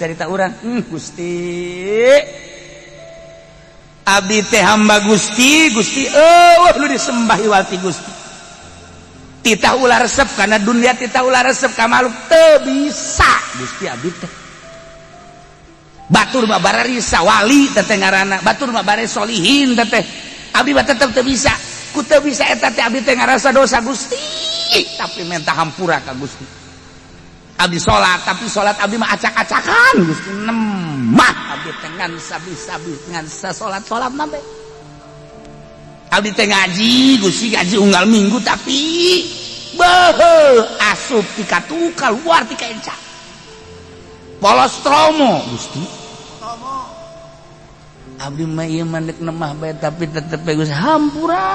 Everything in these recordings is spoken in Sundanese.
carita urang Gusti abdi teh hamba Gusti lu disembahi wati Gusti titah ulah resep karena dunia titah ulah resep ka makhluk teu bisa Gusti abdi teh batur mah bararisa wali teteh ngaranna batur mah bare solihin teteh abdi mah tetep teu bisa ku teu bisa eta teh abdi teh ngarasa dosa Gusti tapi minta hampura ka Gusti abdi salat tapi salat abdi mah acak-acakan Gusti nemah abdi teh ngan sabi-sabi ngan salat nabe abdi teh ngaji Gusti ngaji unggal minggu tapi beuh asup ti katuka luar ti kaenca polos tromo Gusti abdi mah ieu mandek nemah bae tapi tetep Gusti hampura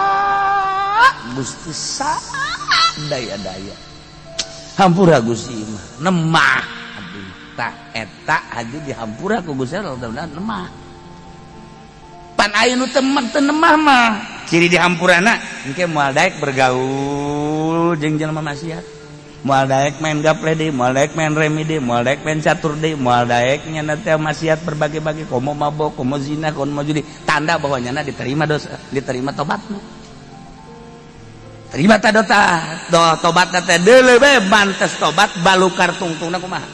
Gusti daya-daya hampura Gusti mah nemah abdi tak eta aja dihampura ku Gusti nemah pan aya nu teu nemah mah ciri dihampurana engke moal daek bergaul jeung jelema maksiat moal daek main gaple deui moal daek main remi deui moal daek main catur deui moal daek nyana teh maksiat berbagai-bagai komo mabok komo zina komo judi tanda bahwa nyana diterima dosa diterima tobatna terima ta tobat teh deuleu bae bantes tobat balukar tungtungna kumaha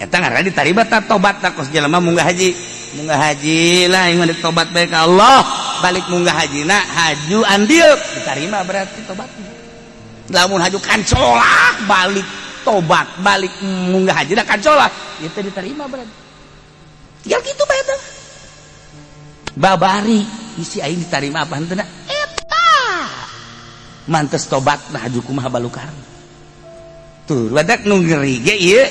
eta ngaranna diterima ta tobat ta kos jelema munggah haji lah yang tobat bae ka Allah balik munggah hajina haju andil diterima berarti tobatnya lamun haju kancolak balik tobat balik munggah hajina kancolak itu diterima berarti tinggal gitu bae eta babari isi aing diterima apa henteu eta mantes tobat nah haju kumaha balukar tuh badak nu ngeri ge ieu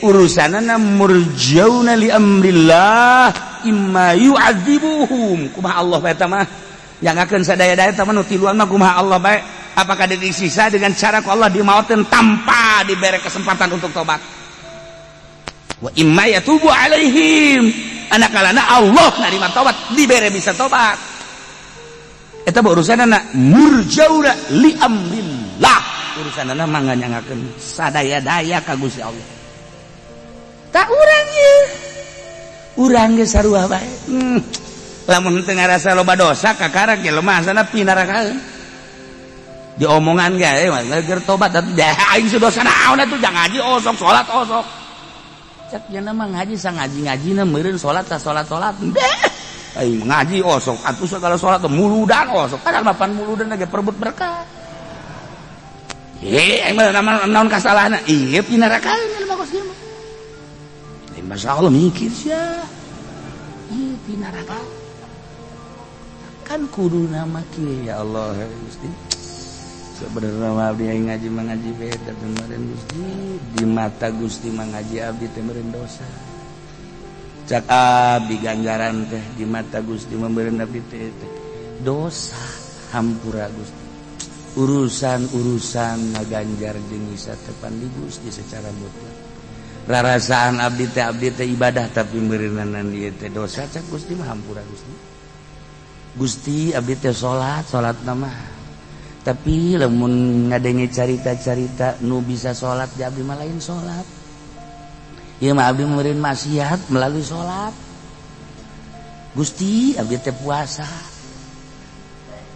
urusanana murjauna li amrillah imma yu'adzibuhum kumaha Allah bae eta mah yang akan sadaya-daya eta mah nu tiluan mah kumaha Allah bae apakah disisa dengan cara ku Allah dimaoteun tanpa diberi kesempatan untuk tobat wa imma yatubu alaihim anakalana Allah narima tobat diberi bisa tobat eta urusanana murjauna li amrillah urusanana mah nganyangakeun sadaya-daya ka Gusti Allah tak urang ieu urang ge sarua bae lamun teu ngarasa loba dosa kakarang ge lemah sana pinarakaeun diomongan ge keur tobat atuh aing dosa naon atuh jangan ngaji osok salat osok cak cenah mah ngaji sangaji-ngajina meureun salat ta salat-salat aing ngaji osok atuh segala salat muludan osok kadang mapan muludan ge perebut berkah aing mah naon kasalahna ieu pinarakaeun mah kos kieu Masya Allah mikir sia di neraka kan kudu nama kieu ya Allah Gusti sebenarnya mah abdi yang ngaji mengaji beda kemarin Gusti di mata Gusti mengaji abdi teh meureun dosa cak abdi ganjaran teh di mata Gusti membeureun abdi teh dosa hampura Gusti urusan ngaganjar jeung ngisa tepan di Gusti secara mutlak rarasaan abdi teh ibadah tapi meureunanan ieu teh dosa cak Gusti mah hampura Gusti abdi teh salat mah tapi lamun ngadenge carita-carita nu bisa salat di abdi mah lain salat ieu mah abdi meureun maksiat melalui salat Gusti abdi teh puasa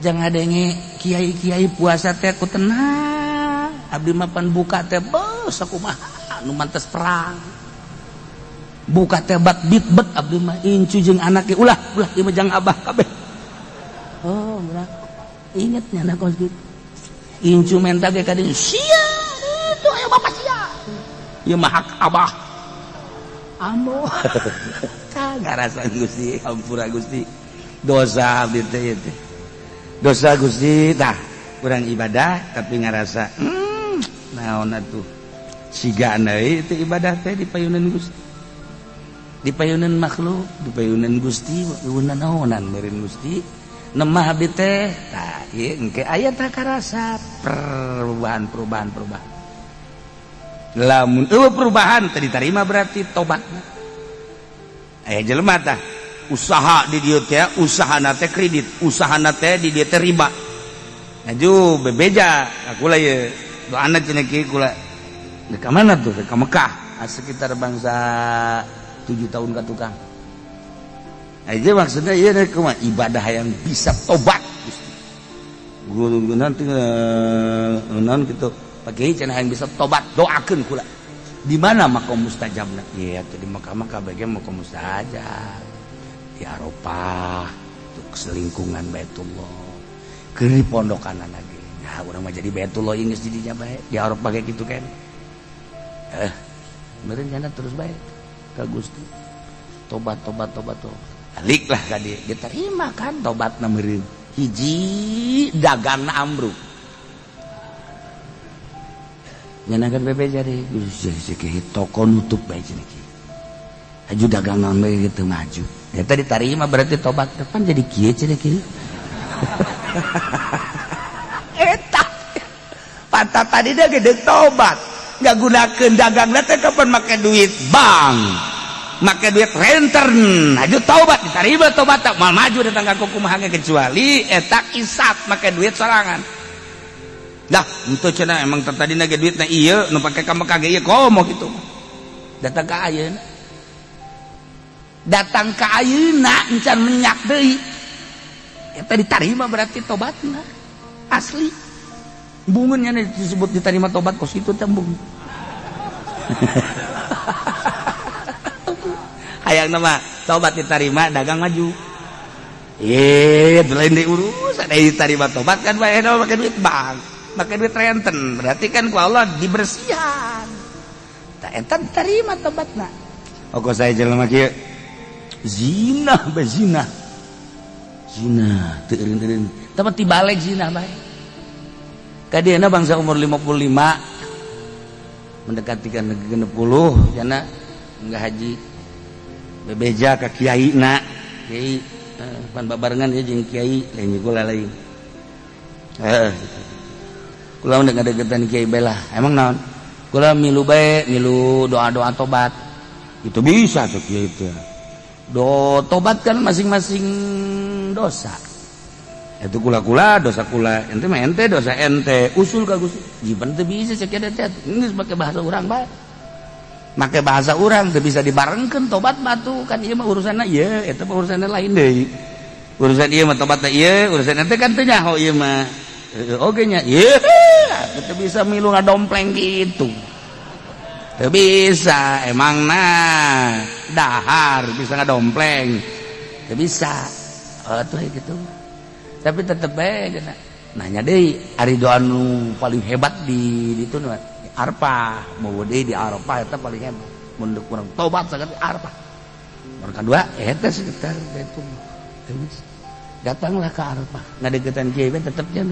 jangan ngadenge kiai-kiai puasa teh ku tenang abdi mah pan buka teh beuh sakumaha nu mantes perang buka teh bat bitbet abdi mah incu jeung anake ulah ieu mah jang abah kabeh oh berat inget nya na kos kitu incu menta ge ka dieu sia itu aya bapak sia ieu mah hak abah ambo ka ngarasa Gusti hampura Gusti dosa abdi teh dosa Gusti tah urang ibadah tapi ngarasa naon atuh siga deui itu ibadah teh dipayuneun Gusti dipayuneun makhluk dipayuneun Gusti eueunan naonan meureun Gusti nemah abdi teh tah ieu engke aya tah karasa perubahan lamun eueuh perubahan teh diterima berarti tobatna aya jelema tah usaha di dieu teh usahana teh kredit usahana teh di dieu teh riba ngaju bebeja kula ieu doana cenah kieu kula ka mana tuh ke Mekah sekitar bangsa 7 tahun ke tukang. Aja maksudnya ieu kumaha ibadah yang bisa tobat Gusti. Guru nanti naon kitu pakai cenah yang bisa tobat doakeun kula. Di mana makom mustajabna? Iya teh di Makkah bagian makom mustajab. Di Arafah, tuh selingkungan Baitullah. Keur di pondokan lagi. Nah, urang mah jadi Baitullah geus di dinya bae. Di Arafah kayak gitu kan. Meureun cenah terus bae ka Gusti. Tobat. Baliklah ka dieu. Diterima kan tobatna meureun. Hiji dagangna ambruk. Nyanakan bebe jadi toko nutup bae cenah kieu. Aju dagangan bae gitu maju. Eta diterima berarti tobat depan jadi kieu cenah kieu. Eta pantat tadi dia gede tobat. Nggak gunakeun dagangna teh kapan make duit bank. Make duit renter. Aju tobat diterima tobat mal maju datang ka kumaha kecuali eta isap make duit sorangan. Dah, itu cenah emang tadi nage duitna ieu nu pake ka Mekah ge ieu komo kitu. Datang ka ayeuna. Datang ka ayeuna encan menyak deui. Eta diterima berarti tobatna. Asli. Bungun nya disebut diterima tobat kos kitu teh bung. Hayangna mah tobat diterima dagang maju. Lain diurus ada diterima tobat kan bae make duit bank. Pakai duit renten berarti kan ku Allah dibersihan tak eta diterima tobatna. Oko saya jelema kieu zina teu eureun tapi tibalik zina bae kadieuna bangsa umur 55 mendekati ka 60 jana enggak haji bebeja ka kiaina kiai pan babarengan ieu jeung kiai lain gula lain kula udah ngadegetan kiai belah emang naon kula milu bae milu doa-doa tobat itu bisa tuh kiai itu tobat kan masing-masing dosa itu kula dosa kula ente mah ente dosa ente usul ka Gusti jiban teu bisa cek eta geus make bahasa urang bae make bahasa urang teu bisa dibarengkeun tobat batu kan ieu mah urusanna ieu eta mah urusanna lain deui urusan ieu mah tobatna ieu urusan ente kan teu nyaho ieu mah oke nya kita bisa milu ngadompleng gitu teu bisa emang dahar bisa ngadompleng teu bisa tuh gitu tapi tetep bae nanya deui ari doa nu paling hebat di ditu di Arafah mau deui di Arafah eta paling hebat mun kurang tobat sangat di Arafah nomor kedua eta sekitar itu datanglah ke Arafah ngadegetan kieu tetep nya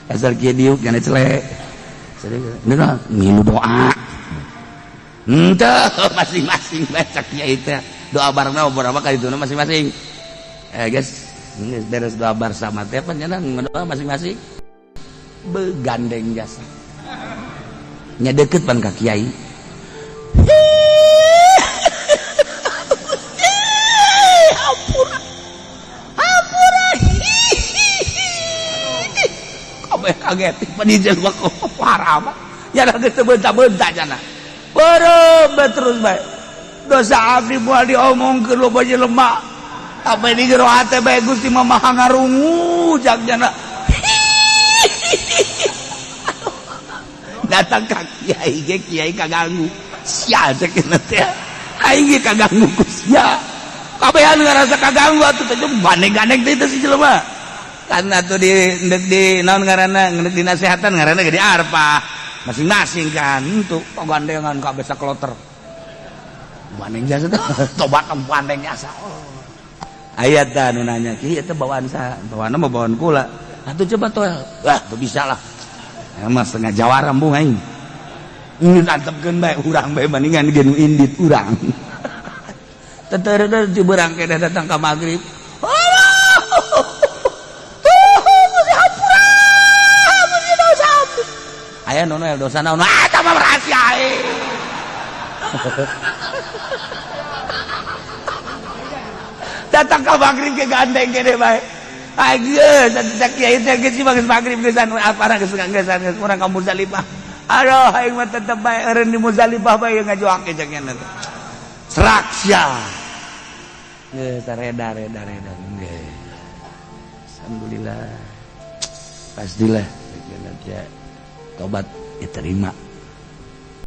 asal kieu diuk kana celek. Bener ngilu doa. Henteu masing-masing baca kiai teh. Doa barengna berapa kali itu masing-masing. Guys, geus beres doa bersama teh pan cenah ngadoa masing-masing. Begandeng jasa. Nya deukeut pan ka kiai. Kaget panijel mah parah mah nya geus teu beunta-beunta cenah beureuh terus bae dosa abdi moal diomongkeun loba jelema apa di jero hate bae Gusti mah maha ngarungu jagjana datang ka kiai ge kiai kaganggu sia cek teh aing ge kaganggu ku sia kabehan ngarasa kaganggu atuh teh bandeng-gandeng teh si jelema karena tuh di naon ngaranna di nasehatan ngaranna ge di Arafah masing-masing kan untuk pagandengan ka besa kloter bandeng jasa tobat bandeng jasa aya tah nu nanya kieu teh bawaan saha bawaanna mah bawaan kula atuh coba tuh tuh bisa lah mah setengah jawara embung aing ini antepkeun bae urang bae bandingan ge nu indit urang tetereuh di beurang ke datang ka magrib aya nono dosa naon eta mah rahasia datang ka magrib ke gandeng gede bae ageus eta kiai teh geus geus magrib geusan aparah geus urang ka Muzdalifah aduh aing mah tetep bae eureun di Muzdalifah bae ngajoake jeung nya serak sia geus reda geus alhamdulillah pastilah tobat diterima